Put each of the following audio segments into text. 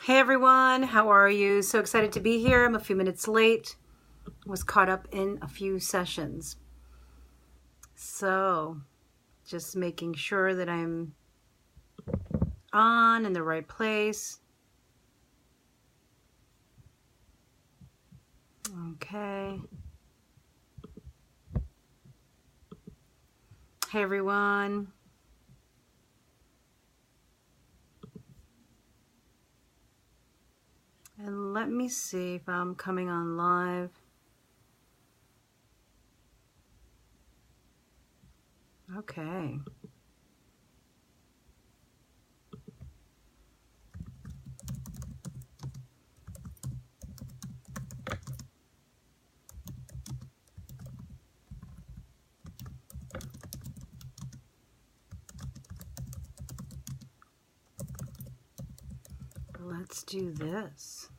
Hey everyone, how are you? So excited to be here. I'm a few minutes late. Was caught up in a few sessions. So just making sure that I'm on in the right place. Okay. Hey everyone. And let me see if I'm coming on live. Okay. Let's do this.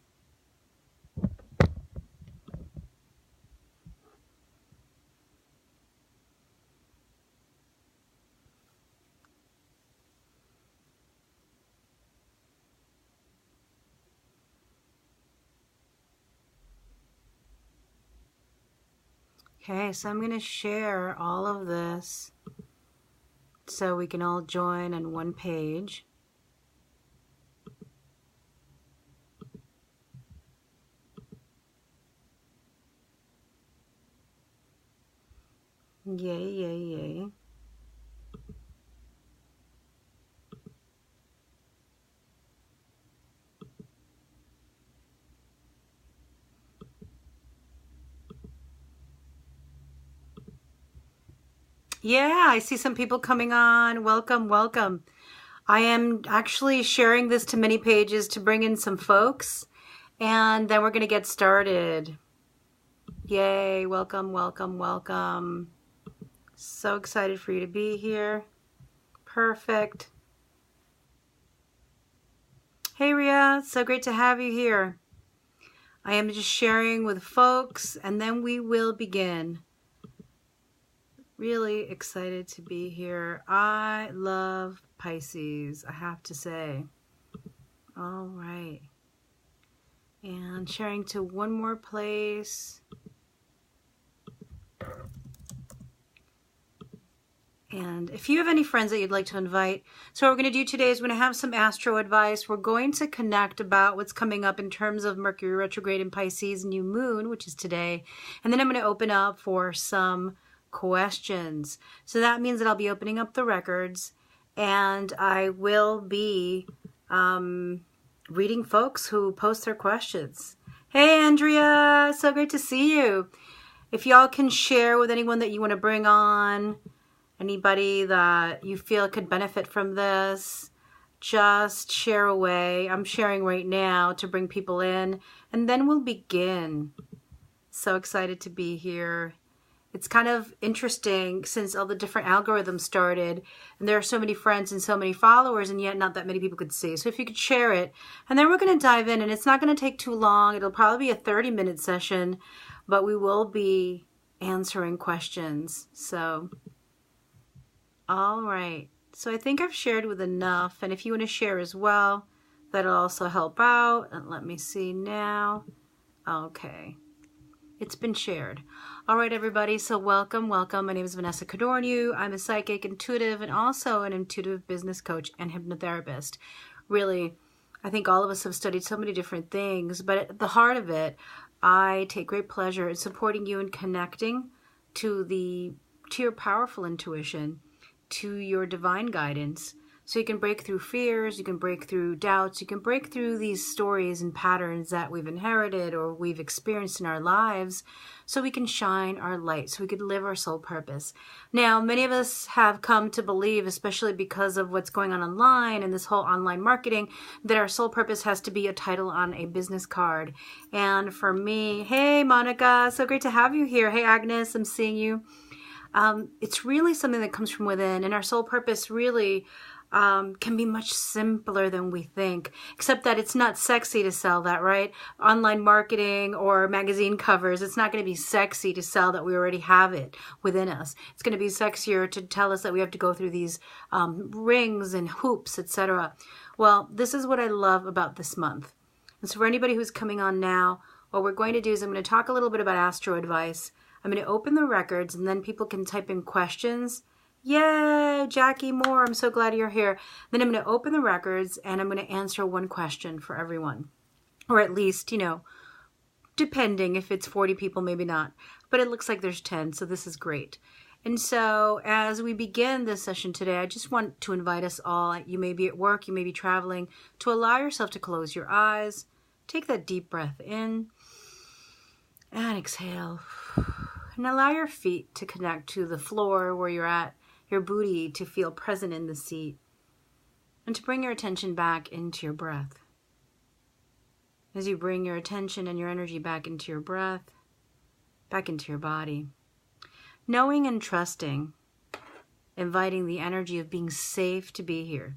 Okay, so I'm going to share all of this so we can all join on one page. Yay, yay, yay. Yeah, I see some people coming on. Welcome, welcome. I am actually sharing this to many pages to bring in some folks, and then we're going to get started. Yay, welcome, welcome, welcome. So excited for you to be here. Perfect. Hey, Ria, so great to have you here. I am just sharing with folks, and then we will begin. Really excited to be here. I love Pisces, I have to say. All right. And sharing to one more place. And if you have any friends that you'd like to invite, so what we're going to do today is we're going to have some astro advice. We're going to connect about what's coming up in terms of Mercury retrograde in Pisces, new moon, which is today. And then I'm going to open up for some questions. So that means that I'll be opening up the records, and I will be reading folks who post their questions. Hey Andrea, so great to see you. If y'all can share with anyone that you want to bring on, anybody that you feel could benefit from this, just share away. I'm sharing right now to bring people in, and then we'll begin. So excited to be here. It's kind of interesting since all the different algorithms started, and there are so many friends and so many followers, and yet not that many people could see. So if you could share it, and then we're going to dive in, and it's not going to take too long. It'll probably be a 30-minute session, but we will be answering questions. So, all right. So I think I've shared with enough, and if you want to share as well, that'll also help out. And let me see now. Okay. It's been shared. All right, everybody. So welcome, welcome. My name is Vanessa Codorniu. I'm a psychic, intuitive, and also an intuitive business coach and hypnotherapist. Really, I think all of us have studied so many different things, but at the heart of it, I take great pleasure in supporting you in connecting to your powerful intuition, to your divine guidance, so you can break through fears, you can break through doubts, you can break through these stories and patterns that we've inherited or we've experienced in our lives, so we can shine our light, so we could live our soul purpose. Now, many of us have come to believe, especially because of what's going on online and this whole online marketing, that our soul purpose has to be a title on a business card. And for me, hey Monica, so great to have you here. Hey Agnes, I'm seeing you. It's really something that comes from within, and our soul purpose really can be much simpler than we think, except that it's not sexy to sell that, right? Online marketing or magazine covers, it's not going to be sexy to sell that we already have it within us. It's going to be sexier to tell us that we have to go through these rings and hoops, etc. Well, this is what I love about this month. And so for anybody who's coming on now, what we're going to do is I'm going to talk a little bit about astro advice. I'm going to open the records, and then people can type in questions. Yay, Jackie Moore, I'm so glad you're here. Then I'm going to open the records, and I'm going to answer one question for everyone. Or at least, depending, if it's 40 people, maybe not. But it looks like there's 10, so this is great. And so as we begin this session today, I just want to invite us all, you may be at work, you may be traveling, to allow yourself to close your eyes. Take that deep breath in and exhale. And allow your feet to connect to the floor where you're at, your booty to feel present in the seat, and to bring your attention back into your breath. As you bring your attention and your energy back into your breath, back into your body, knowing and trusting, inviting the energy of being safe to be here,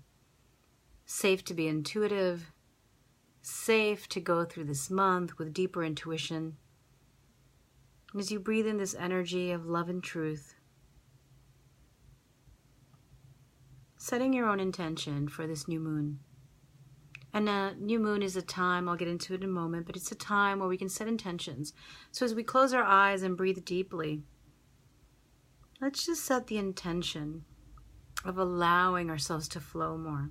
safe to be intuitive, safe to go through this month with deeper intuition. As you breathe in this energy of love and truth, setting your own intention for this new moon. And a new moon is a time, I'll get into it in a moment, but it's a time where we can set intentions. So as we close our eyes and breathe deeply, let's just set the intention of allowing ourselves to flow more,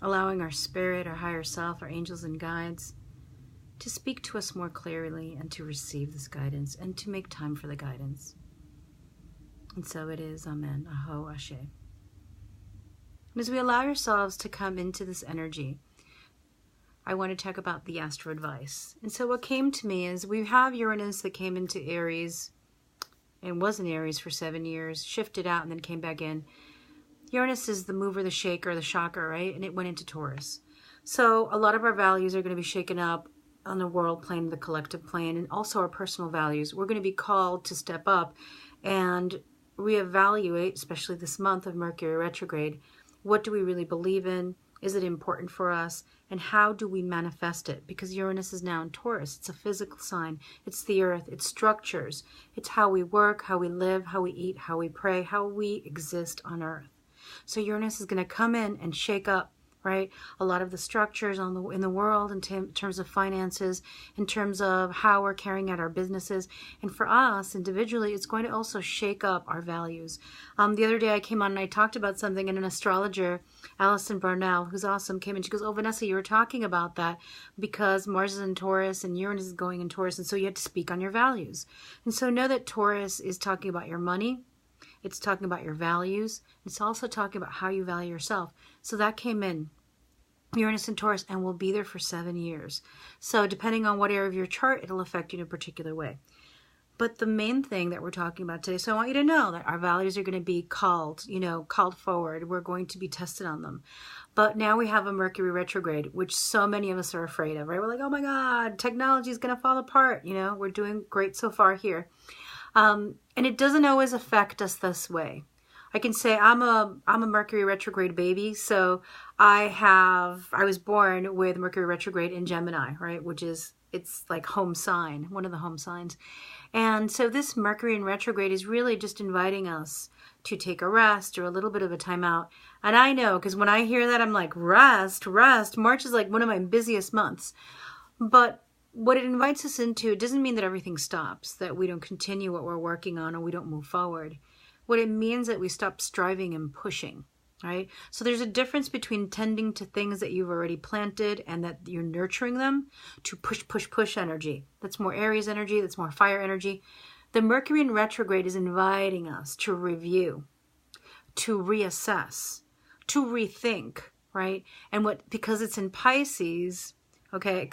allowing our spirit, our higher self, our angels and guides to speak to us more clearly and to receive this guidance and to make time for the guidance. And so it is. Amen. Aho Ashe. And as we allow ourselves to come into this energy, I want to talk about the astro advice. And so what came to me is we have Uranus that came into Aries and was in Aries for 7 years, shifted out and then came back in. Uranus is the mover, the shaker, the shocker, right? And it went into Taurus. So a lot of our values are going to be shaken up on the world plane, the collective plane, and also our personal values. We're going to be called to step up and reevaluate, especially this month of Mercury retrograde. What do we really believe in? Is it important for us? And how do we manifest it? Because Uranus is now in Taurus. It's a physical sign. It's the earth. It's structures. It's how we work, how we live, how we eat, how we pray, how we exist on earth. So Uranus is going to come in and shake up, right? A lot of the structures in the world in terms of finances, in terms of how we're carrying out our businesses. And for us individually, it's going to also shake up our values. The other day I came on and I talked about something, and an astrologer, Allison Barnell, who's awesome, came in. She goes, "Oh, Vanessa, you were talking about that because Mars is in Taurus and Uranus is going in Taurus, and so you have to speak on your values." And so know that Taurus is talking about your money. It's talking about your values. It's also talking about how you value yourself. So that came in. Uranus and Taurus, and will be there for 7 years. So depending on what area of your chart, it'll affect you in a particular way. But the main thing that we're talking about today, so I want you to know that our values are going to be called forward. We're going to be tested on them. But now we have a Mercury retrograde, which so many of us are afraid of, right? We're like, oh my God, technology is going to fall apart. We're doing great so far here. And it doesn't always affect us this way. I can say I'm a Mercury retrograde baby, so I was born with Mercury retrograde in Gemini, right? It's like home sign, one of the home signs. And so this Mercury in retrograde is really just inviting us to take a rest or a little bit of a time out. And I know, because when I hear that, I'm like, rest. March is like one of my busiest months. But what it invites us into, it doesn't mean that everything stops, that we don't continue what we're working on or we don't move forward. What it means that we stop striving and pushing, right? So there's a difference between tending to things that you've already planted and that you're nurturing them to push energy. That's more Aries energy. That's more fire energy. The Mercury in retrograde is inviting us to review, to reassess, to rethink, right? And because it's in Pisces, okay,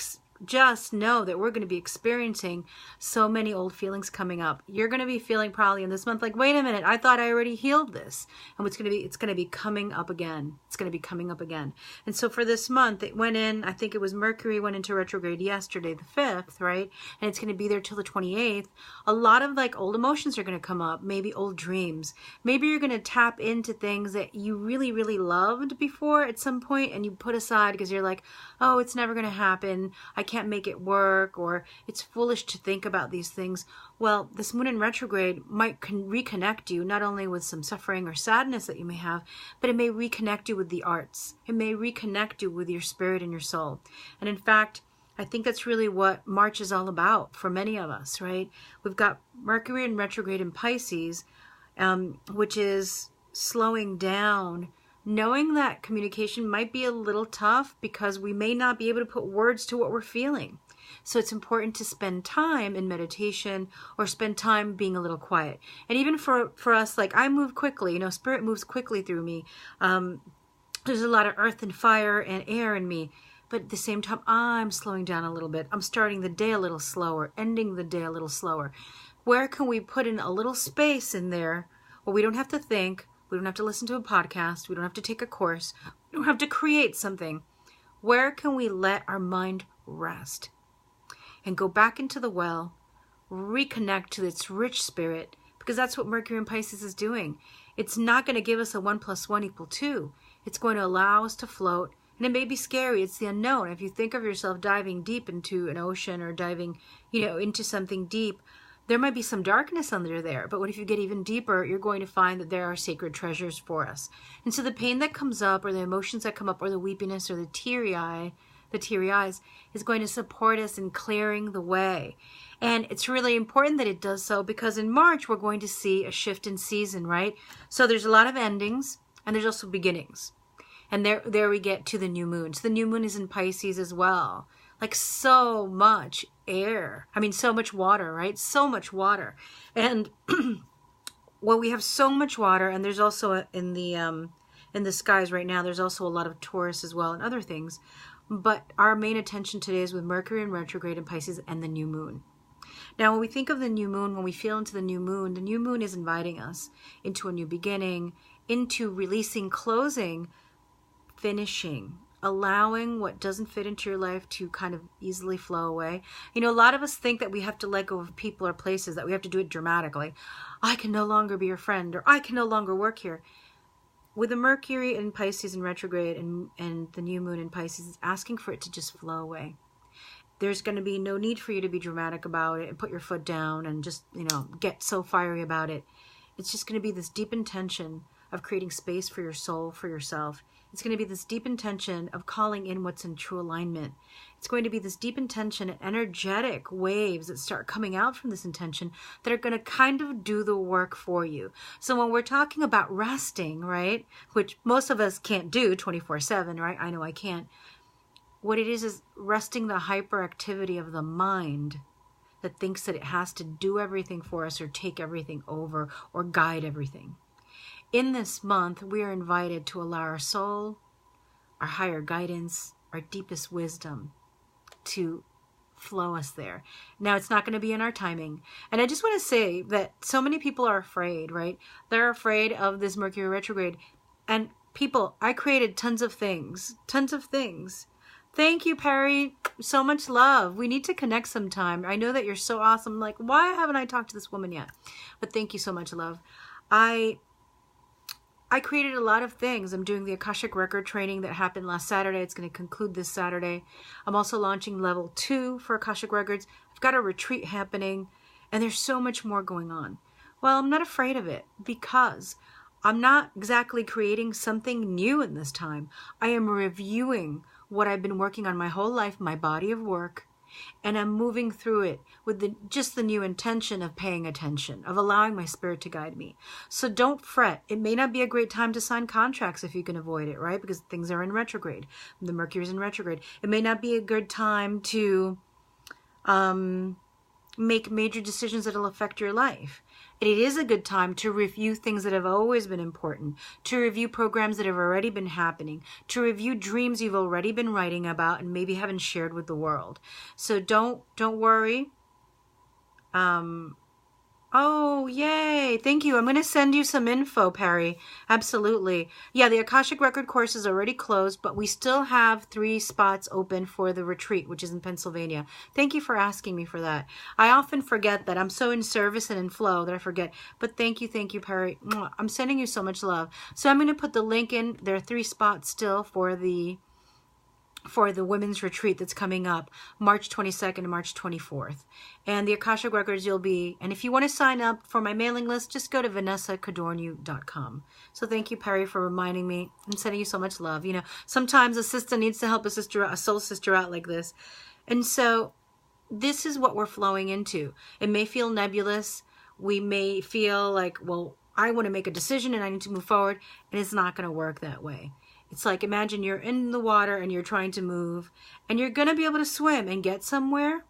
just know that we're going to be experiencing so many old feelings coming up. You're going to be feeling probably in this month like, wait a minute, I thought I already healed this. And it's going to be coming up again. It's going to be coming up again. And so for this month, it went in, I think it was Mercury went into retrograde yesterday, the 5th, right? And it's going to be there till the 28th. A lot of like old emotions are going to come up, maybe old dreams. Maybe you're going to tap into things that you really, really loved before at some point and you put aside because you're like, oh, it's never going to happen. I can't make it work, or it's foolish to think about these things. Well, this moon in retrograde might reconnect you not only with some suffering or sadness that you may have, but it may reconnect you with the arts. It may reconnect you with your spirit and your soul. And in fact, I think that's really what March is all about for many of us, right? We've got Mercury in retrograde in Pisces, which is slowing down, knowing that communication might be a little tough because we may not be able to put words to what we're feeling. So it's important to spend time in meditation or spend time being a little quiet. And even for us, like I move quickly, spirit moves quickly through me. There's a lot of earth and fire and air in me. But at the same time, I'm slowing down a little bit. I'm starting the day a little slower, ending the day a little slower. Where can we put in a little space in there where we don't have to think, we don't have to listen to a podcast, we don't have to take a course, we don't have to create something. Where can we let our mind rest and go back into the well, reconnect to its rich spirit? Because that's what Mercury in Pisces is doing. It's not going to give us a 1 + 1 = 2. It's going to allow us to float. And it may be scary. It's the unknown. If you think of yourself diving deep into an ocean or diving, into something deep, there might be some darkness under there. But what if you get even deeper? You're going to find that there are sacred treasures for us. And so the pain that comes up, or the emotions that come up, or the weepiness, or the teary eyes, is going to support us in clearing the way. And it's really important that it does so, because in March we're going to see a shift in season, right? So there's a lot of endings, and there's also beginnings. And there we get to the new moon. So the new moon is in Pisces as well. Like so much air. I mean, so much water, right? So much water. And well, we have so much water, and there's also in the skies right now, there's also a lot of Taurus as well and other things. But our main attention today is with Mercury in retrograde in Pisces and the new moon. Now, when we think of the new moon, when we feel into the new moon is inviting us into a new beginning, into releasing, closing, finishing, allowing what doesn't fit into your life to kind of easily flow away. A lot of us think that we have to let go of people or places, that we have to do it dramatically. I can no longer be your friend, or I can no longer work here. With the Mercury in Pisces in retrograde and the new moon in Pisces, it's asking for it to just flow away. There's going to be no need for you to be dramatic about it and put your foot down and just, get so fiery about it. It's just going to be this deep intention of creating space for your soul, for yourself. It's going to be this deep intention of calling in what's in true alignment. It's going to be this deep intention and energetic waves that start coming out from this intention that are going to kind of do the work for you. So when we're talking about resting, right, which most of us can't do 24/7, right? I know I can't. What it is resting the hyperactivity of the mind that thinks that it has to do everything for us or take everything over or guide everything. In this month, we are invited to allow our soul, our higher guidance, our deepest wisdom to flow us there. Now, it's not going to be in our timing. And I just want to say that so many people are afraid, right? They're afraid of this Mercury retrograde. And people, I created tons of things. Thank you, Perry. So much love. We need to connect sometime. I know that you're so awesome. Like, why haven't I talked to this woman yet? But thank you so much, love. I created a lot of things. I'm doing the Akashic Record training that happened last Saturday. It's going to conclude this Saturday. I'm also launching level 2 for Akashic Records. I've got a retreat happening, and there's so much more going on. Well, I'm not afraid of it because I'm not exactly creating something new in this time. I am reviewing what I've been working on my whole life, my body of work, and I'm moving through it with just the new intention of paying attention, of allowing my spirit to guide me. So don't fret. It may not be a great time to sign contracts if you can avoid it, right? Because things are in retrograde. The Mercury's in retrograde. It may not be a good time to make major decisions that will affect your life. It is a good time to review things that have always been important, to review programs that have already been happening, to review dreams you've already been writing about and maybe haven't shared with the world. So don't worry. Oh, yay. Thank you. I'm going to send you some info, Perry. Absolutely. Yeah, the Akashic Record course is already closed, but we still have 3 spots open for the retreat, which is in Pennsylvania. Thank you for asking me for that. I often forget that. I'm so in service and in flow that I forget. But thank you, Perry. I'm sending you so much love. So I'm going to put the link in. There are 3 spots still for the for the women's retreat that's coming up March 22nd and March 24th. And the Akashic Records you'll be, and if you want to sign up for my mailing list, just go to vanessacodorniu.com. So thank you, Perry, for reminding me. I'm sending you so much love. You know, sometimes a sister needs to help a sister, a soul sister out like this. And so this is what we're flowing into. It may feel nebulous. We may feel like, well, I want to make a decision and I need to move forward, and it's not going to work that way. It's like, imagine you're in the water and you're trying to move, and you're going to be able to swim and get somewhere,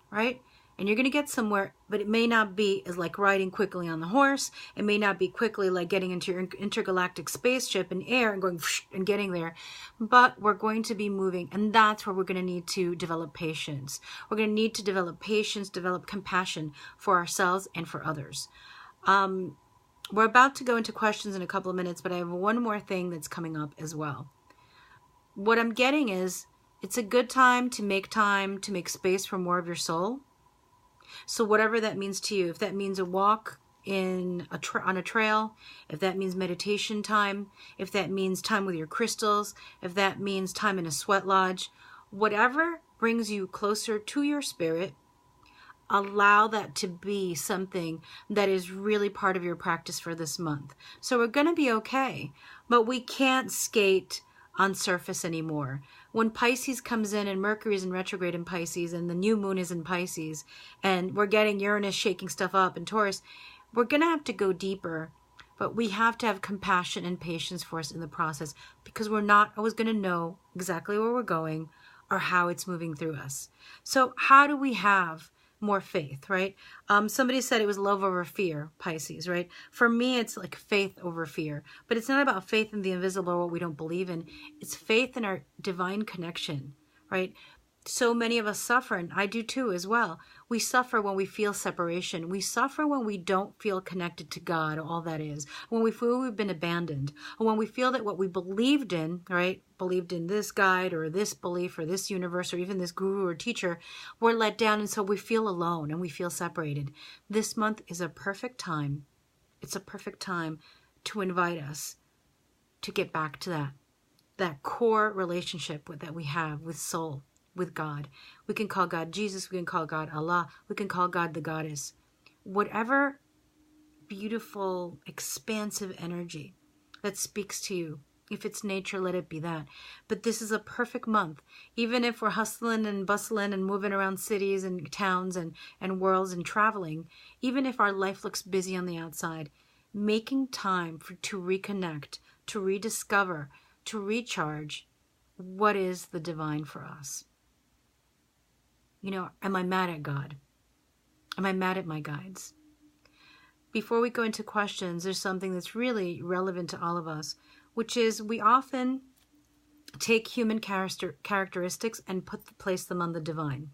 right? And you're going to get somewhere, but it may not be as like riding quickly on the horse. It may not be quickly like getting into your intergalactic spaceship in air and going and getting there. But we're going to be moving, and that's where we're going to need to develop patience. We're going to need to develop patience, develop compassion for ourselves and for others. We're about to go into questions in a couple of minutes, but I have one more thing that's coming up as well. What I'm getting is, it's a good time to make space for more of your soul. So whatever that means to you, if that means a walk on a trail, if that means meditation time, if that means time with your crystals, if that means time in a sweat lodge, whatever brings you closer to your spirit, allow that to be something that is really part of your practice for this month. So we're going to be okay, but we can't skate on surface anymore. When Pisces comes in and Mercury is in retrograde in Pisces and the new moon is in Pisces and we're getting Uranus shaking stuff up in Taurus, we're going to have to go deeper, but we have to have compassion and patience for us in the process, because we're not always going to know exactly where we're going or how it's moving through us. So how do we have more faith, right? Somebody said it was love over fear, Pisces, right? For me, it's like faith over fear. But it's not about faith in the invisible or what we don't believe in. It's faith in our divine connection, right? So many of us suffer, and I do too as well. We suffer when we feel separation. We suffer when we don't feel connected to God, all that is. When we feel we've been abandoned. Or when we feel that what we believed in, right? Believed in this guide or this belief or this universe or even this guru or teacher, we're let down, and so we feel alone and we feel separated. This month is a perfect time. It's a perfect time to invite us to get back to that core relationship that we have with soul, with God. We can call God Jesus, we can call God Allah, we can call God the goddess. Whatever beautiful, expansive energy that speaks to you. If it's nature, let it be that. But this is a perfect month. Even if we're hustling and bustling and moving around cities and towns and worlds and traveling, even if our life looks busy on the outside, making time to reconnect, to rediscover, to recharge what is the divine for us. You know, am I mad at God? Am I mad at my guides? Before we go into questions, there's something that's really relevant to all of us, which is we often take human characteristics and place them on the divine.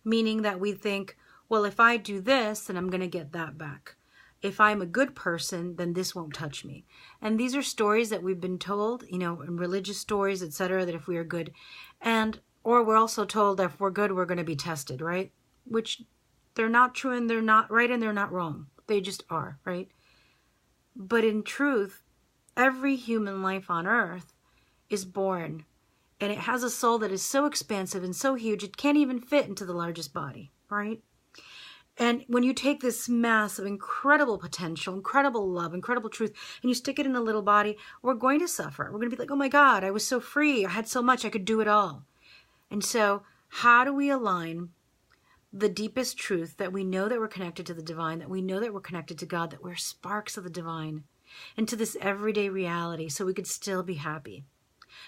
Meaning that we think, well, if I do this, then I'm going to get that back. If I'm a good person, then this won't touch me. And these are stories that we've been told, you know, in religious stories, etc., that if we are good, or we're also told that if we're good, we're going to be tested, right? Which they're not true and they're not right and they're not wrong. They just are, right? But in truth, every human life on earth is born, and it has a soul that is so expansive and so huge, it can't even fit into the largest body, right? And when you take this mass of incredible potential, incredible love, incredible truth, and you stick it in a little body, we're going to suffer. We're going to be like, oh my God, I was so free. I had so much. I could do it all. And so how do we align the deepest truth that we know that we're connected to the divine, that we know that we're connected to God, that we're sparks of the divine, into this everyday reality so we could still be happy?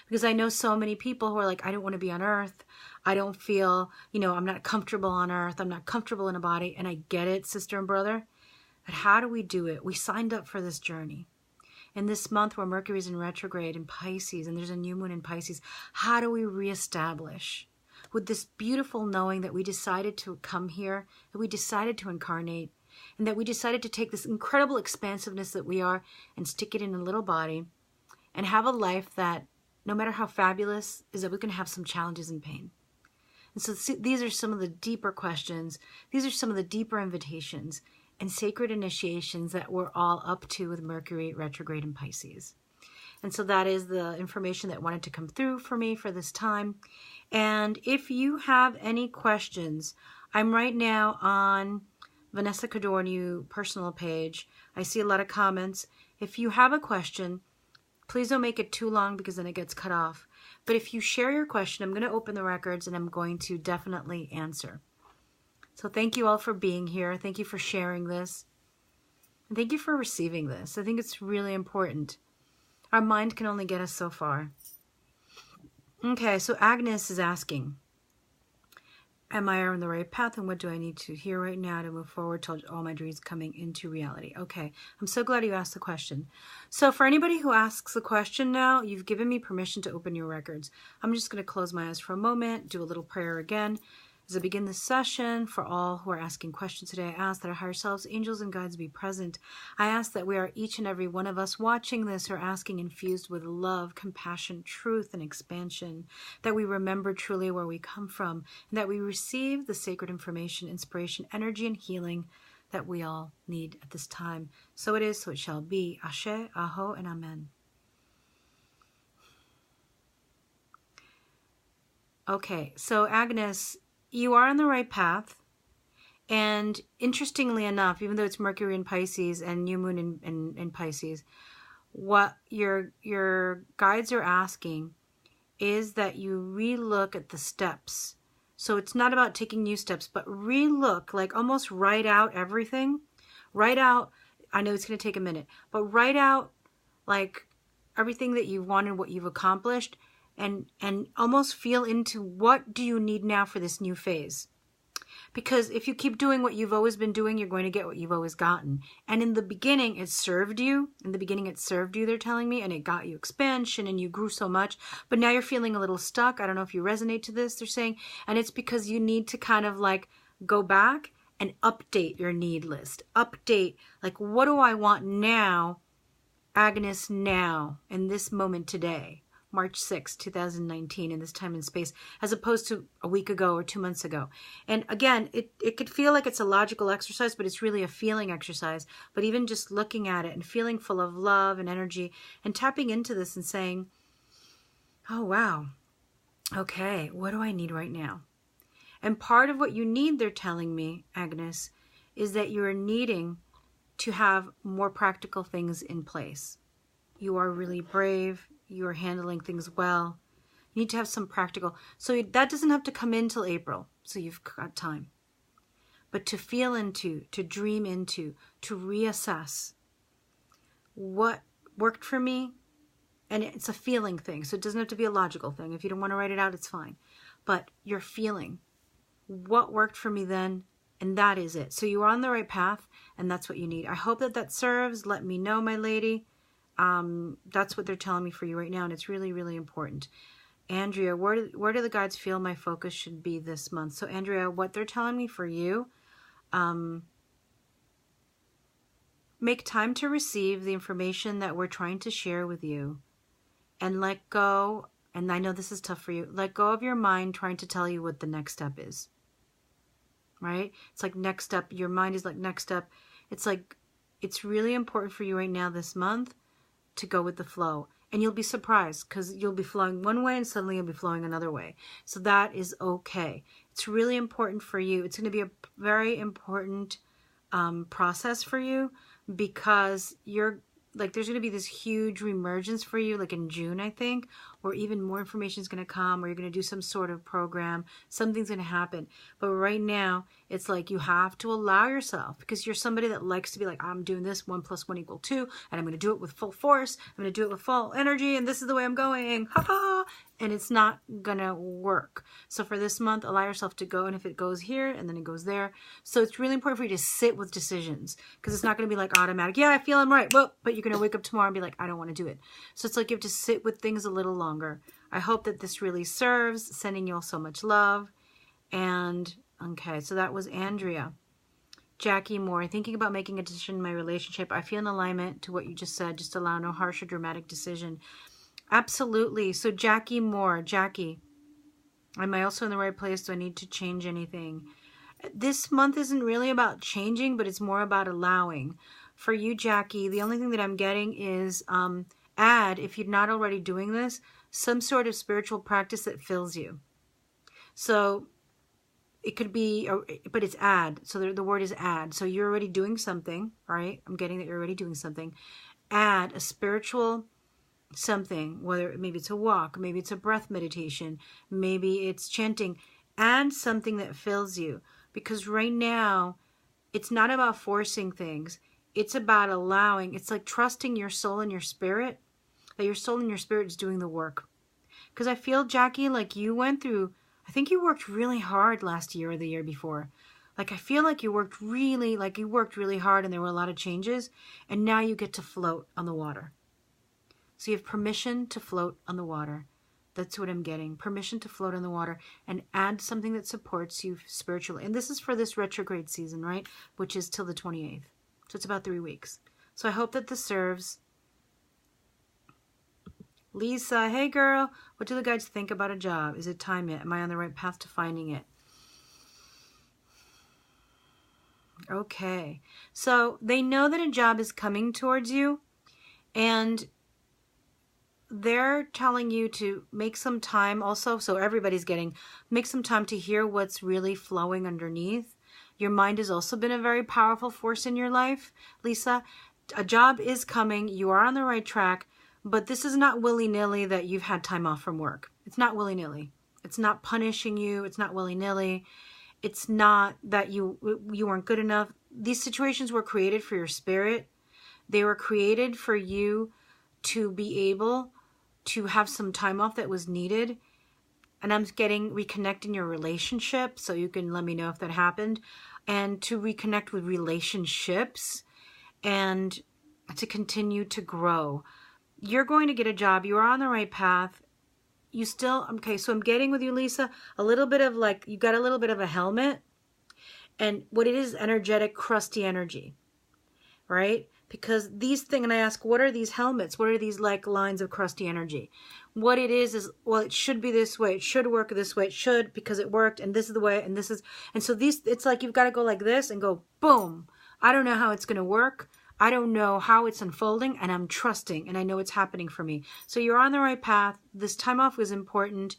Because I know so many people who are like, I don't want to be on earth. I don't feel, you know, I'm not comfortable on earth. I'm not comfortable in a body. And I get it, sister and brother. But how do we do it? We signed up for this journey. And this month where Mercury's in retrograde in Pisces and there's a new moon in Pisces, how do we reestablish with this beautiful knowing that we decided to come here, that we decided to incarnate, and that we decided to take this incredible expansiveness that we are and stick it in a little body and have a life that, no matter how fabulous, is that we can have some challenges and pain. And so these are some of the deeper questions. These are some of the deeper invitations and sacred initiations that we're all up to with Mercury retrograde in Pisces. And so that is the information that wanted to come through for me for this time. And if you have any questions, I'm right now on Vanessa Codorniu personal page. I see a lot of comments. If you have a question, please don't make it too long because then it gets cut off. But if you share your question, I'm going to open the records and I'm going to definitely answer. So thank you all for being here. Thank you for sharing this. And thank you for receiving this. I think it's really important. Our mind can only get us so far. Okay, so Agnes is asking, am I on the right path, and what do I need to hear right now to move forward towards all my dreams coming into reality? Okay, I'm so glad you asked the question. So for anybody who asks the question now, you've given me permission to open your records. I'm just going to close my eyes for a moment, do a little prayer again. As I begin this session, for all who are asking questions today, I ask that our higher selves, angels, and guides be present. I ask that we are, each and every one of us watching this, are asking infused with love, compassion, truth, and expansion, that we remember truly where we come from, and that we receive the sacred information, inspiration, energy, and healing that we all need at this time. So it is, so it shall be. Ashe, Aho, and Amen. Okay, so Agnes, you are on the right path, and interestingly enough, even though it's Mercury in Pisces and new moon in Pisces, what your guides are asking is that you relook at the steps. So it's not about taking new steps, but relook, like almost write out everything. Write out, I know it's going to take a minute, but write out like everything that you've wanted, what you've accomplished, and almost feel into what do you need now for this new phase. Because if you keep doing what you've always been doing, you're going to get what you've always gotten. And in the beginning, it served you. In the beginning, it served you, they're telling me, and it got you expansion and you grew so much. But now you're feeling a little stuck. I don't know if you resonate to this, they're saying. And it's because you need to kind of like go back and update your need list. Update, like, what do I want now, Agnes, now, in this moment today? March 6, 2019, in this time and space, as opposed to a week ago or 2 months ago. And again, it could feel like it's a logical exercise, but it's really a feeling exercise. But even just looking at it and feeling full of love and energy and tapping into this and saying, oh, wow, okay, what do I need right now? And part of what you need, they're telling me, Agnes, is that you're needing to have more practical things in place. You are really brave. You're handling things well. You need to have some practical. So that doesn't have to come in till April. So you've got time. But to feel into, to dream into, to reassess what worked for me. And it's a feeling thing. So it doesn't have to be a logical thing. If you don't want to write it out, it's fine. But you're feeling what worked for me then. And that is it. So you're on the right path. And that's what you need. I hope that that serves. Let me know, my lady. That's what they're telling me for you right now, and it's really, really important. Andrea, where do the guides feel my focus should be this month? So Andrea, what they're telling me for you, make time to receive the information that we're trying to share with you, and let go, and I know this is tough for you, let go of your mind trying to tell you what the next step is, right? It's like next step, your mind is like next step. It's like, it's really important for you right now this month to go with the flow. And you'll be surprised because you'll be flowing one way and suddenly you'll be flowing another way. So that is okay. It's really important for you. It's going to be a very important process for you because you're like, there's going to be this huge reemergence for you, like in June, I think, where even more information is going to come, or you're going to do some sort of program. Something's going to happen. But right now, it's like you have to allow yourself, because you're somebody that likes to be like, I'm doing this, 1 + 1 = 2, and I'm going to do it with full force. I'm going to do it with full energy, and this is the way I'm going. Ha ha! And it's not going to work. So for this month, allow yourself to go, and if it goes here, and then it goes there. So it's really important for you to sit with decisions, because it's not going to be like automatic. Yeah, I feel I'm right. Well, but you're going to wake up tomorrow and be like, I don't want to do it. So it's like you have to sit with things a little longer. I hope that this really serves. Sending you all so much love. And, okay, so that was Andrea. Jackie Moore, thinking about making a decision in my relationship. I feel in alignment to what you just said. Just allow no harsh or dramatic decision. Absolutely. So Jackie Moore, Jackie, am I also in the right place? Do I need to change anything? This month isn't really about changing, but it's more about allowing. For you, Jackie, the only thing that I'm getting is add, if you're not already doing this, some sort of spiritual practice that fills you. So it could be, but it's add. So the word is add. So you're already doing something, right? I'm getting that you're already doing something. Add a spiritual something, whether maybe it's a walk, maybe it's a breath meditation, maybe it's chanting. Add something that fills you. Because right now, it's not about forcing things. It's about allowing. It's like trusting your soul and your spirit, that your soul and your spirit is doing the work. Because I feel, Jackie, like you went through, I think you worked really hard last year or the year before. Like I feel like you worked really hard and there were a lot of changes. And now you get to float on the water. So you have permission to float on the water. That's what I'm getting. Permission to float on the water and add something that supports you spiritually. And this is for this retrograde season, right? Which is till the 28th. So it's about 3 weeks. So I hope that this serves. Lisa, hey girl, what do the guides think about a job? Is it time yet? Am I on the right path to finding it? Okay. So they know that a job is coming towards you, and they're telling you to make some time also, so everybody's getting, make some time to hear what's really flowing underneath. Your mind has also been a very powerful force in your life, Lisa. A job is coming. You are on the right track, but this is not willy-nilly that you've had time off from work. It's not willy-nilly. It's not punishing you. It's not willy-nilly. It's not that you weren't good enough. These situations were created for your spirit. They were created for you to be able to have some time off that was needed. And I'm getting reconnecting your relationship, so you can let me know if that happened. And to reconnect with relationships and to continue to grow. You're going to get a job. You are on the right path. You still, okay, so I'm getting with you, Lisa, a little bit of like, you got a little bit of a helmet. And what it is, energetic, crusty energy, right? Because these things, and I ask, what are these helmets? What are these like lines of crusty energy? What it is, well, it should be this way. It should work this way. It should, because it worked. And this is the way. And this is, and so these, it's like you've got to go like this and go, boom. I don't know how it's going to work. I don't know how it's unfolding, and I'm trusting, and I know it's happening for me. So you're on the right path. This time off was important,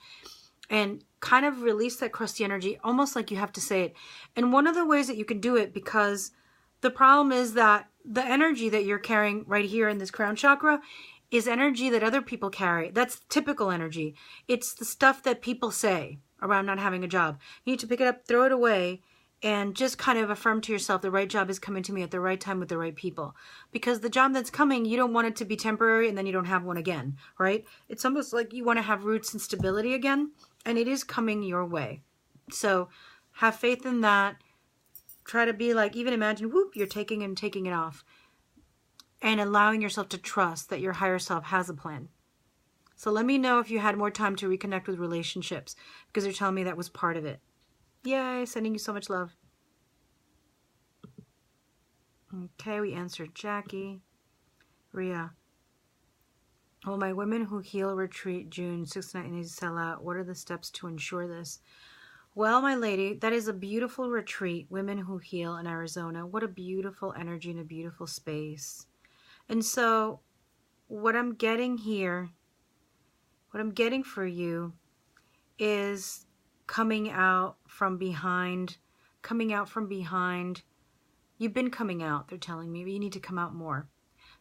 and kind of release that crusty energy, almost like you have to say it. And one of the ways that you can do it, because the problem is that the energy that you're carrying right here in this crown chakra is energy that other people carry. That's typical energy. It's the stuff that people say around not having a job. You need to pick it up, throw it away, and just kind of affirm to yourself, the right job is coming to me at the right time with the right people. Because the job that's coming, you don't want it to be temporary and then you don't have one again, right? It's almost like you want to have roots and stability again, and it is coming your way. So have faith in that. Try to be like, even imagine, whoop, you're taking it off. And allowing yourself to trust that your higher self has a plan. So let me know if you had more time to reconnect with relationships, because they're telling me that was part of it. Yay, sending you so much love. Okay, we answered Jackie. Ria. Will my Women Who Heal retreat June 6th night needs to sell out? What are the steps to ensure this? Well, my lady, that is a beautiful retreat, Women Who Heal in Arizona. What a beautiful energy and a beautiful space. And so what I'm getting here, what I'm getting for you is coming out from behind, coming out from behind. You've been coming out, they're telling me, but you need to come out more.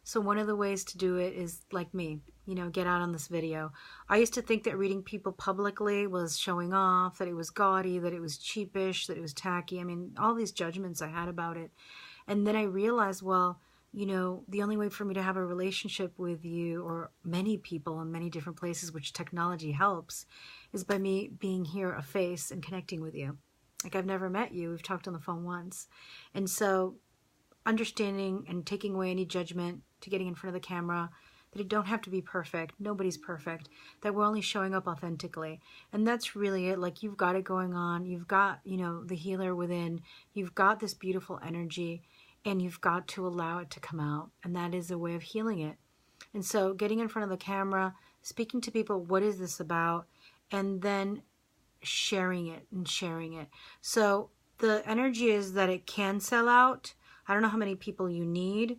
So one of the ways to do it is like me, you know, get out on this video. I used to think that reading people publicly was showing off, that it was gaudy, that it was cheapish, that it was tacky. I mean, all these judgments I had about it. And then I realized, well, you know, the only way for me to have a relationship with you or many people in many different places, which technology helps, is by me being here, a face, and connecting with you. Like, I've never met you. We've talked on the phone once. And so understanding and taking away any judgment to getting in front of the camera, that it don't have to be perfect. Nobody's perfect. That we're only showing up authentically. And that's really it. Like, you've got it going on. You've got, you know, the healer within. You've got this beautiful energy. And you've got to allow it to come out. And that is a way of healing it. And so getting in front of the camera, speaking to people, what is this about? And then sharing it and sharing it. So the energy is that it can sell out. I don't know how many people you need.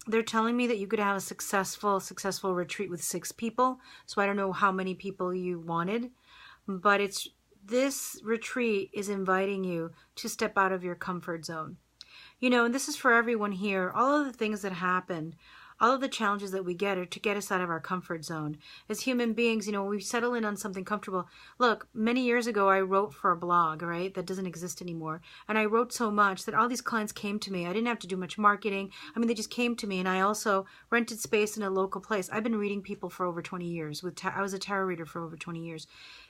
They're telling me that you could have a successful retreat with 6 people. So I don't know how many people you wanted, but this retreat is inviting you to step out of your comfort zone. You know, and this is for everyone here. All of the things that happen, all of the challenges that we get are to get us out of our comfort zone. As human beings, you know, we settle in on something comfortable. Look, many years ago, I wrote for a blog, right? That doesn't exist anymore. And I wrote so much that all these clients came to me. I didn't have to do much marketing. I mean, they just came to me. And I also rented space in a local place. I've been reading people for over 20 years. I was a tarot reader for over 20 years.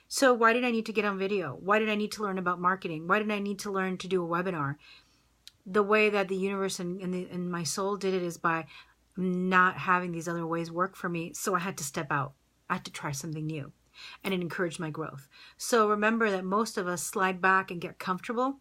So why did I need to get on video? Why did I need to learn about marketing? Why did I need to learn to do a webinar? The way that the universe and my soul did it is by not having these other ways work for me. So I had to step out. I had to try something new, and it encouraged my growth. So remember that most of us slide back and get comfortable,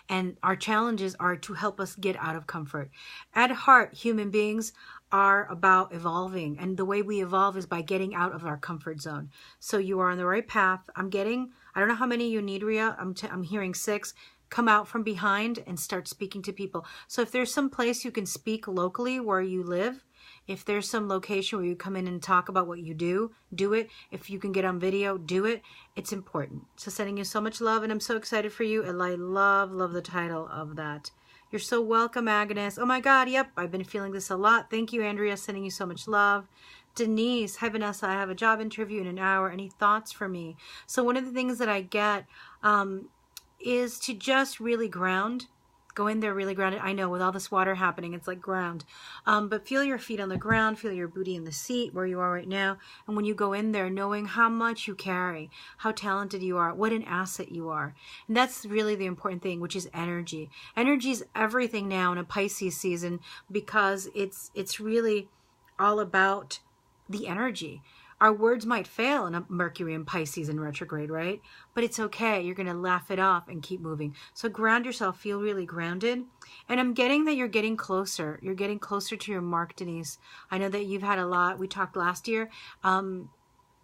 and our challenges are to help us get out of comfort. At heart, human beings are about evolving, and the way we evolve is by getting out of our comfort zone. So you are on the right path. I don't know how many you need, Ria. I'm hearing 6. Come out from behind and start speaking to people. So if there's some place you can speak locally where you live, if there's some location where you come in and talk about what you do, do it. If you can get on video, do it. It's important. So sending you so much love, and I'm so excited for you. And I love the title of that. You're so welcome, Agnes. Oh my God, yep, I've been feeling this a lot. Thank you, Andrea, sending you so much love. Denise, hi Vanessa, I have a job interview in an hour. Any thoughts for me? So one of the things that I get is to just really ground. Go in there really grounded. I know with all this water happening, it's like ground. But feel your feet on the ground, feel your booty in the seat where you are right now. And when you go in there, knowing how much you carry, how talented you are, what an asset you are. And that's really the important thing, which is energy. Energy is everything now in a Pisces season, because it's really all about the energy. Our words might fail in a Mercury and Pisces in retrograde, right? But it's okay. You're going to laugh it off and keep moving. So ground yourself. Feel really grounded. And I'm getting that you're getting closer. You're getting closer to your mark, Denise. I know that you've had a lot. We talked last year.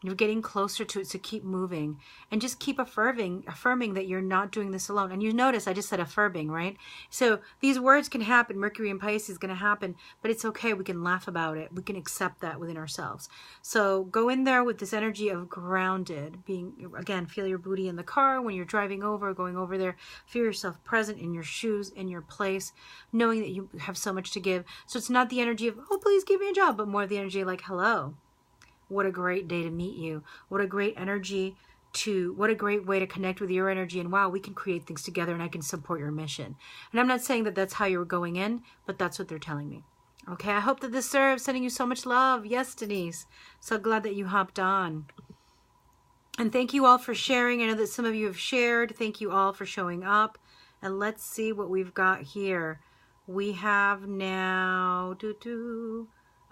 You're getting closer to it, so keep moving. And just keep affirming that you're not doing this alone. And you notice I just said affirming, right? So these words can happen. Mercury and Pisces is going to happen, but it's okay. We can laugh about it. We can accept that within ourselves. So go in there with this energy of grounded. Again, feel your booty in the car when you're driving over, going over there. Feel yourself present in your shoes, in your place, knowing that you have so much to give. So it's not the energy of, oh, please give me a job, but more the energy like, hello. What a great day to meet you. What a great what a great way to connect with your energy. And wow, we can create things together, and I can support your mission. And I'm not saying that that's how you're going in, but that's what they're telling me. Okay, I hope that this serves. Sending you so much love. Yes, Denise. So glad that you hopped on. And thank you all for sharing. I know that some of you have shared. Thank you all for showing up. And let's see what we've got here. We have now...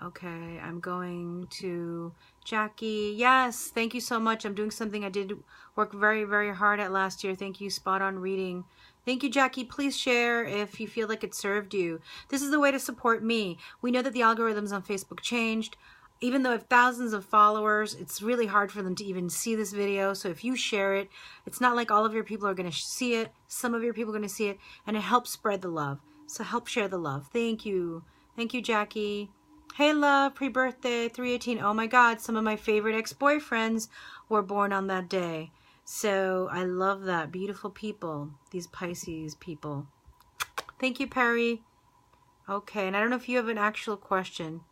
Okay, I'm going to Jackie. Yes, thank you so much. I'm doing something I did work very, very hard at last year. Thank you, spot on reading. Thank you, Jackie. Please share if you feel like it served you. This is the way to support me. We know that the algorithms on Facebook changed. Even though I have thousands of followers, it's really hard for them to even see this video. So if you share it, it's not like all of your people are going to see it. Some of your people are going to see it, and it helps spread the love. So help share the love. Thank you. Thank you, Jackie. Hey, love, pre-birthday, 318. Oh my God, some of my favorite ex-boyfriends were born on that day. So I love that. Beautiful people, these Pisces people. Thank you, Perry. Okay, and I don't know if you have an actual question.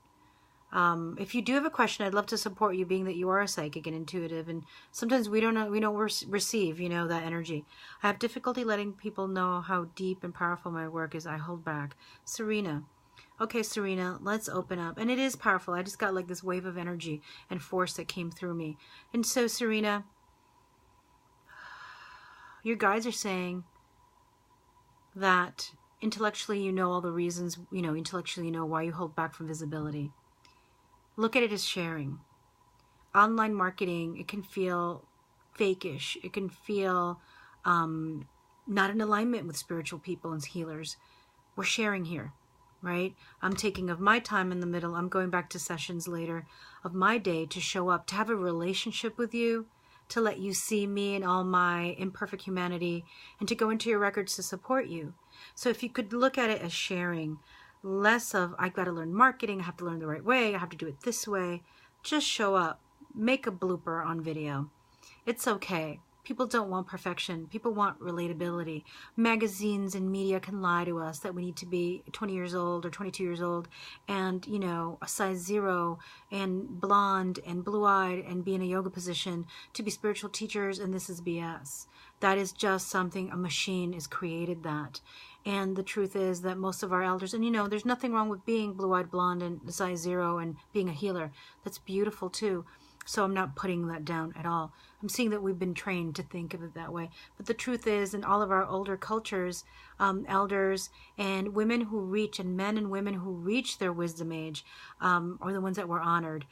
If you do have a question, I'd love to support you, being that you are a psychic and intuitive, and sometimes we don't receive, that energy. I have difficulty letting people know how deep and powerful my work is. I hold back. Serena. Okay, Serena, let's open up. And it is powerful. I just got like this wave of energy and force that came through me. And so, Serena, your guides are saying that intellectually you know all the reasons, intellectually you know why you hold back from visibility. Look at it as sharing. Online marketing, it can feel fakeish. It can feel not in alignment with spiritual people and healers. We're sharing here. Right? I'm taking of my time in the middle. I'm going back to sessions later of my day to show up, to have a relationship with you, to let you see me and all my imperfect humanity, and to go into your records to support you. So if you could look at it as sharing, less of, I got to learn marketing, I have to learn the right way, I have to do it this way. Just show up, make a blooper on video. It's okay. People don't want perfection. People want relatability. Magazines and media can lie to us that we need to be 20 years old or 22 years old and, you know, a size 0 and blonde and blue-eyed and be in a yoga position to be spiritual teachers, and this is BS. That is just something, a machine has created that. And the truth is that most of our elders, and you know, there's nothing wrong with being blue-eyed blonde and size 0 and being a healer. That's beautiful too. So I'm not putting that down at all. I'm seeing that we've been trained to think of it that way. But the truth is, in all of our older cultures, elders and women who reach, and men and women who reach their wisdom age, are the ones that were honored.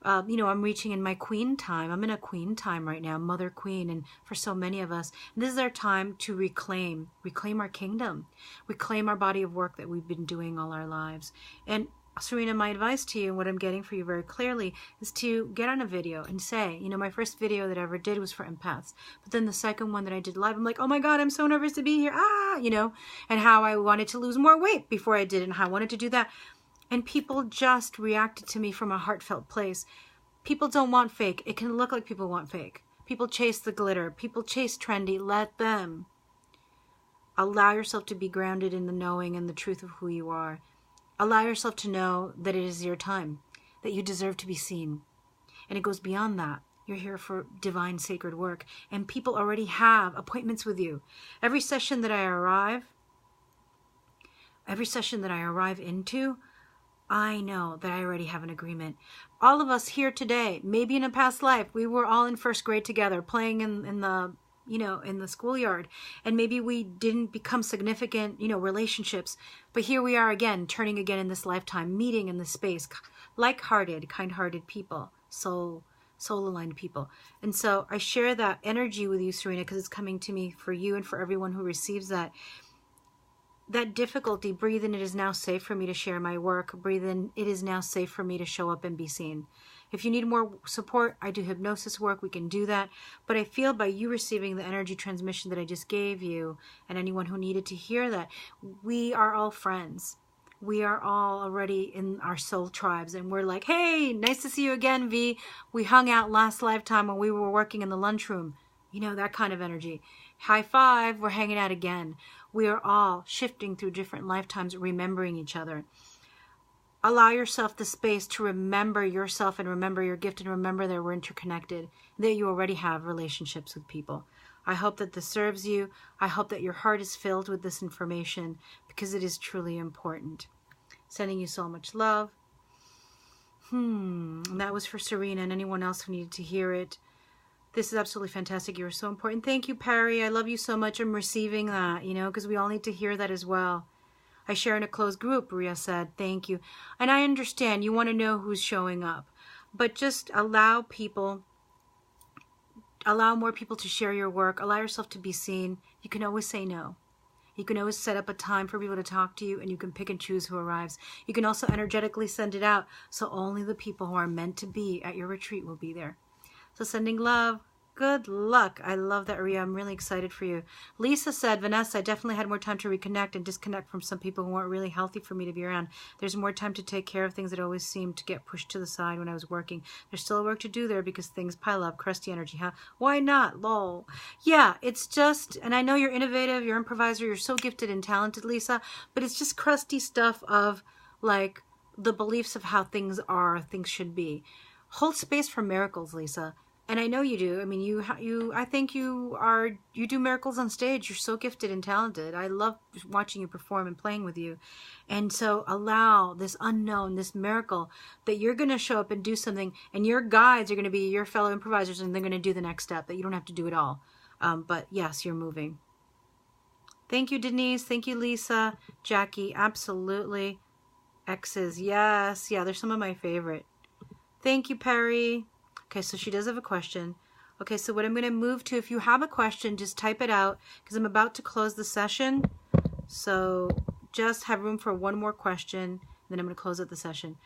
You know, I'm reaching in my queen time. I'm in a queen time right now, mother queen, and for so many of us, this is our time to reclaim our kingdom, reclaim our body of work that we've been doing all our lives. And Serena, my advice to you, and what I'm getting for you very clearly, is to get on a video and say, you know, my first video that I ever did was for empaths. But then the second one that I did live, I'm like, oh my God, I'm so nervous to be here. You know, and how I wanted to lose more weight before I did it, and how I wanted to do that. And people just reacted to me from a heartfelt place. People don't want fake. It can look like people want fake. People chase the glitter. People chase trendy. Let them. Allow yourself to be grounded in the knowing and the truth of who you are. Allow yourself to know that it is your time, that you deserve to be seen. And it goes beyond that. You're here for divine sacred work, and people already have appointments with you. Every session that I arrive into, I know that I already have an agreement. All of us here today, maybe in a past life, we were all in first grade together, playing in the, you know, in the schoolyard, and maybe we didn't become significant, you know, relationships, but here we are again, turning again in this lifetime, meeting in this space, like-hearted, kind-hearted people, soul-aligned people. And so I share that energy with you, Serena, because it's coming to me for you and for everyone who receives that difficulty. Breathe in, it is now safe for me to share my work. Breathe in, it is now safe for me to show up and be seen. If you need more support, I do hypnosis work. We can do that. But I feel by you receiving the energy transmission that I just gave you, and anyone who needed to hear that, we are all friends. We are all already in our soul tribes, and we're like, hey, nice to see you again, V. We hung out last lifetime when we were working in the lunchroom. You know, that kind of energy. High five, we're hanging out again. We are all shifting through different lifetimes, remembering each other. Allow yourself the space to remember yourself and remember your gift, and remember that we're interconnected, that you already have relationships with people. I hope that this serves you. I hope that your heart is filled with this information, because it is truly important. Sending you so much love. And that was for Serena and anyone else who needed to hear it. This is absolutely fantastic. You are so important. Thank you, Perry. I love you so much. I'm receiving that, you know, because we all need to hear that as well. I share in a closed group, Ria said. Thank you. And I understand you want to know who's showing up. But just allow more people to share your work. Allow yourself to be seen. You can always say no. You can always set up a time for people to talk to you, and you can pick and choose who arrives. You can also energetically send it out, so only the people who are meant to be at your retreat will be there. So sending love. Good luck. I love that, Ria. I'm really excited for you. Lisa said, Vanessa, I definitely had more time to reconnect and disconnect from some people who weren't really healthy for me to be around. There's more time to take care of things that always seemed to get pushed to the side when I was working. There's still work to do there because things pile up. Crusty energy, huh? Why not? Lol. Yeah, it's just, and I know you're innovative, you're an improviser, you're so gifted and talented, Lisa, but it's just crusty stuff of, like, the beliefs of how things are, things should be. Hold space for miracles, Lisa. And I know you do. I mean, I think you do miracles on stage. You're so gifted and talented. I love watching you perform and playing with you. And so allow this unknown, this miracle, that you're going to show up and do something, and your guides are going to be your fellow improvisers, and they're going to do the next step, that you don't have to do it all. But yes, you're moving. Thank you, Denise. Thank you, Lisa. Jackie, absolutely. X's, yes. Yeah, they're some of my favorite. Thank you, Perry. Okay, so she does have a question. Okay, so what I'm going to move to, if you have a question, just type it out, because I'm about to close the session. So just have room for one more question, and then I'm going to close out the session.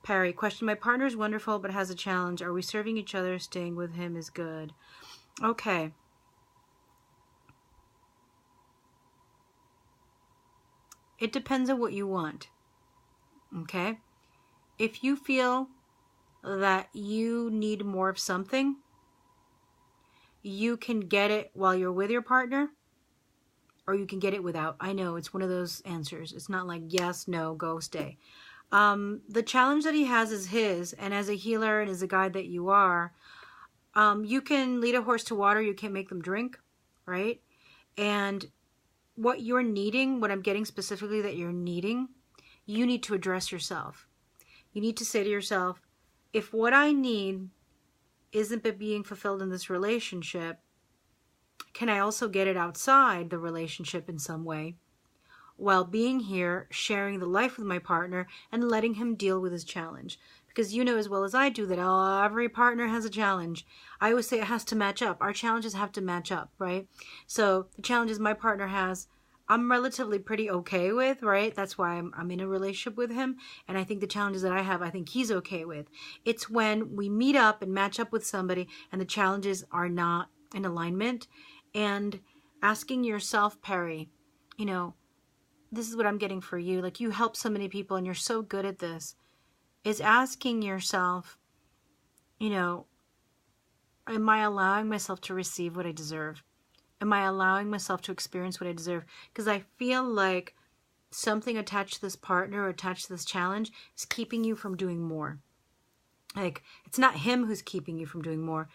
Perry, question, my partner is wonderful but has a challenge. Are we serving each other? Staying with him is good. Okay. It depends on what you want. Okay? If you feel that you need more of something, you can get it while you're with your partner, or you can get it without. I know it's one of those answers. It's not like yes, no, go, stay. The challenge that he has is his, and as a healer and as a guide that you are, you can lead a horse to water, you can't make them drink, right? And what you're needing, what I'm getting specifically that you're needing, you need to address yourself. You need to say to yourself, if what I need isn't being fulfilled in this relationship, can I also get it outside the relationship in some way while being here, sharing the life with my partner and letting him deal with his challenge? Because you know as well as I do that every partner has a challenge. I always say it has to match up. Our challenges have to match up, right? So the challenges my partner has, I'm relatively pretty okay with, right? That's why I'm in a relationship with him. And I think the challenges that I have, I think he's okay with. It's when we meet up and match up with somebody and the challenges are not in alignment. And asking yourself, Perry, you know, this is what I'm getting for you. Like, you help so many people and you're so good at this. Is asking yourself, you know, am I allowing myself to receive what I deserve? Am I allowing myself to experience what I deserve? Because I feel like something attached to this partner or attached to this challenge is keeping you from doing more. Like, it's not him who's keeping you from doing more.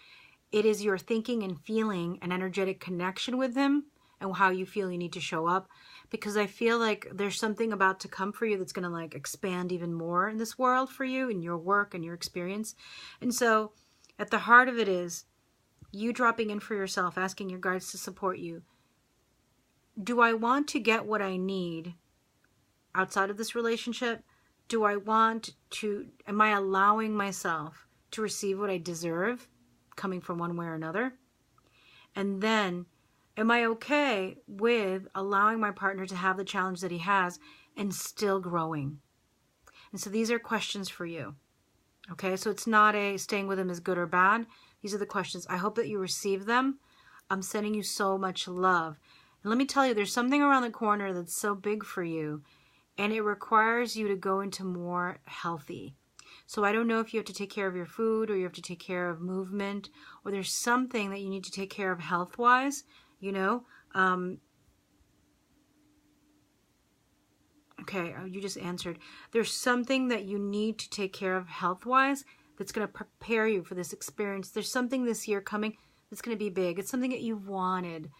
It is your thinking and feeling an energetic connection with him and how you feel you need to show up. Because I feel like there's something about to come for you that's going to like expand even more in this world for you, in your work and your experience. And so at the heart of it is you dropping in for yourself, asking your guides to support you. Do I want to get what I need outside of this relationship? Do I want to, am I allowing myself to receive what I deserve coming from one way or another? And then, am I okay with allowing my partner to have the challenge that he has and still growing? And so these are questions for you. Okay, so it's not a staying with him is good or bad. These are the questions. I hope that you receive them. I'm sending you so much love. And let me tell you, there's something around the corner that's so big for you, and it requires you to go into more healthy. So I don't know if you have to take care of your food or you have to take care of movement, or there's something that you need to take care of health-wise, you know. Okay, you just answered. There's something that you need to take care of health-wise that's going to prepare you for this experience. There's something this year coming that's going to be big. It's something that you've wanted,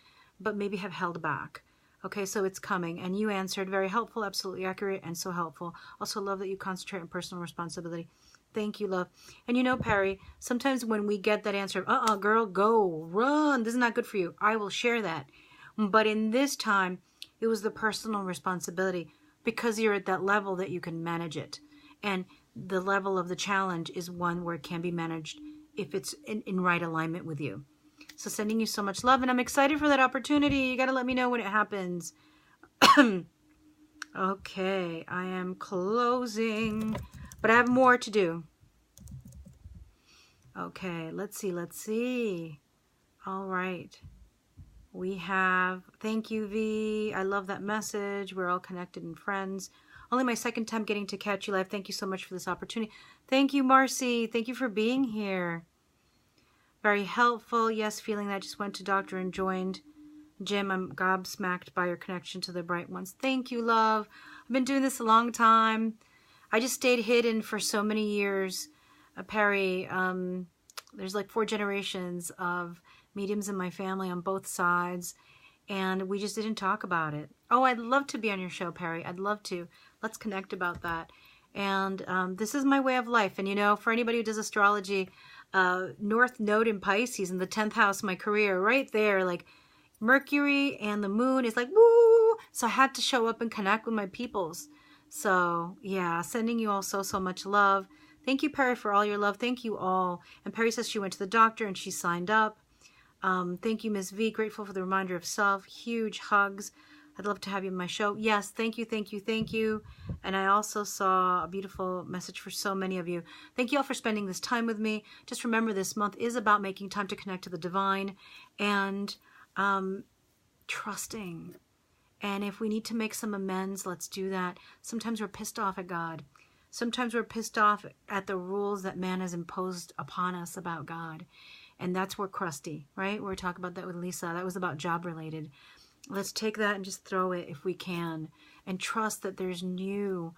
but maybe have held back. Okay, so it's coming. And you answered. Very helpful, absolutely accurate, and so helpful. Also love that you concentrate on personal responsibility. Thank you, love. And you know, Perry, sometimes when we get that answer of, girl, go, run, this is not good for you, I will share that. But in this time, it was the personal responsibility because you're at that level that you can manage it. And the level of the challenge is one where it can be managed if it's in right alignment with you. So sending you so much love, and I'm excited for that opportunity. You got to let me know when it happens. Okay, I am closing, but I have more to do. Okay, let's see. All right. We have, thank you, V. I love that message. We're all connected and friends. Only my second time getting to catch you live. Thank you so much for this opportunity. Thank you, Marcy. Thank you for being here. Very helpful. Yes, feeling that. Just went to doctor and joined. Jim, I'm gobsmacked by your connection to the bright ones. Thank you, love. I've been doing this a long time. I just stayed hidden for so many years. Perry, there's like 4 generations of mediums in my family on both sides, and we just didn't talk about it. Oh, I'd love to be on your show, Perry. I'd love to. Let's connect about that. And this is my way of life. And you know, for anybody who does astrology, North Node in Pisces in the 10th house, my career, right there, like Mercury and the moon is like, woo! So I had to show up and connect with my peoples. So yeah, sending you all so much love. Thank you, Perry, for all your love. Thank you all. And Perry says she went to the doctor and she signed up. Thank you, Miss V. Grateful for the reminder of self. Huge hugs. I'd love to have you on my show. Yes, thank you. And I also saw a beautiful message for so many of you. Thank you all for spending this time with me. Just remember, this month is about making time to connect to the divine and trusting. And if we need to make some amends, let's do that. Sometimes we're pissed off at God. Sometimes we're pissed off at the rules that man has imposed upon us about God. And that's where crusty, right? We were talking about that with Lisa. That was about job related. Let's take that and just throw it if we can, and trust that there's new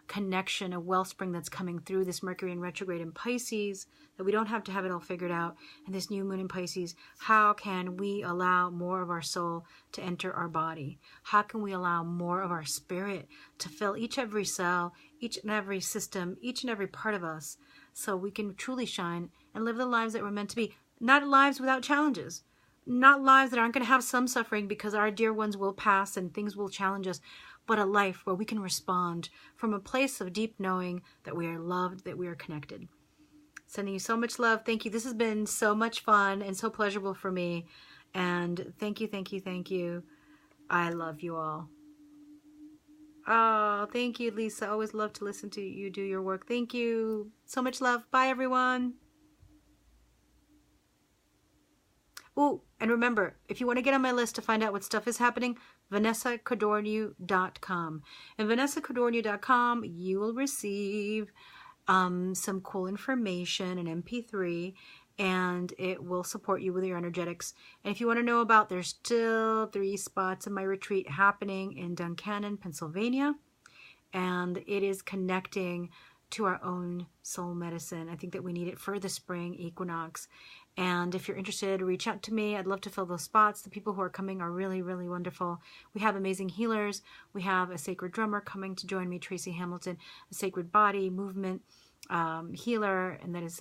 connection, a wellspring that's coming through this Mercury in retrograde in Pisces, that we don't have to have it all figured out. And this new moon in Pisces, how can we allow more of our soul to enter our body? How can we allow more of our spirit to fill each and every cell, each and every system, each and every part of us, so we can truly shine and live the lives that we're meant to be? Not lives without challenges, not lives that aren't going to have some suffering, because our dear ones will pass and things will challenge us, but a life where we can respond from a place of deep knowing that we are loved, that we are connected. Sending you so much love. Thank you. This has been so much fun and so pleasurable for me. And thank you, thank you, thank you. I love you all. Oh, thank you, Lisa. Always love to listen to you do your work. Thank you. So much love. Bye, everyone. Oh, and remember, if you want to get on my list to find out what stuff is happening, VanessaCodorniu.com. And VanessaCodorniu.com, you will receive some cool information, an MP3, and it will support you with your energetics. And if you want to know about, there's still 3 spots of my retreat happening in Duncannon, Pennsylvania, and it is connecting to our own soul medicine. I think that we need it for the spring equinox. And if you're interested, reach out to me. I'd love to fill those spots. The people who are coming are really, really wonderful. We have amazing healers. We have a sacred drummer coming to join me, Tracy Hamilton, a sacred body movement healer, and that is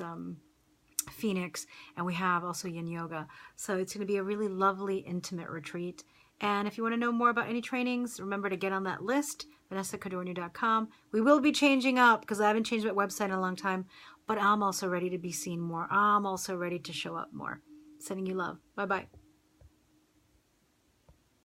Phoenix. And we have also yin yoga. So it's going to be a really lovely, intimate retreat. And if you want to know more about any trainings, remember to get on that list, VanessaCodorniu.com. We will be changing up because I haven't changed my website in a long time, but I'm also ready to be seen more. I'm also ready to show up more. Sending you love. Bye-bye.